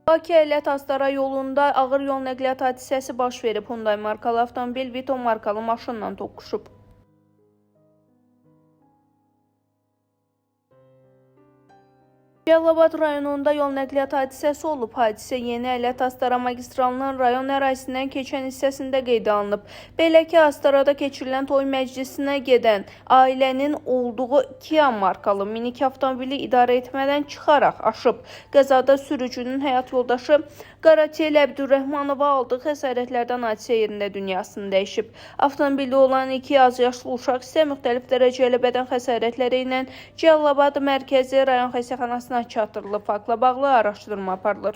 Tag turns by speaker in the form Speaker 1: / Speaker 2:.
Speaker 1: Bakı Ələt Astara yolunda ağır yol nəqliyyat hadisəsi baş verib. Hyundai markalı avtomobil Vito markalı maşınla toqquşub. Cəlilabad rayonunda yol nəqliyyat hadisəsi olub. Hadisə Yeni Ələt Astara magistralının rayon ərazisindən keçən hissəsində qeydə alınıb. Belə ki, Astarada keçirilən toy məclisinə gedən ailənin olduğu Kia markalı minik avtomobili idarə etmədən çıxaraq aşıb. Qəzada sürücünün həyat yoldaşı Qaraçiyel Əbdürrəhmanova aldığı xəsarətlərdən hadisə yerində dünyasını dəyişib. Avtomobildə olan 2 azyaşlı uşaq isə müxtəlif dərəcəli bədən xəsarətləri ilə Cəlilabad Mərkəzi rayon xəstəxanasına çatdırılıb. Faktla bağlı araşdırma aparılır.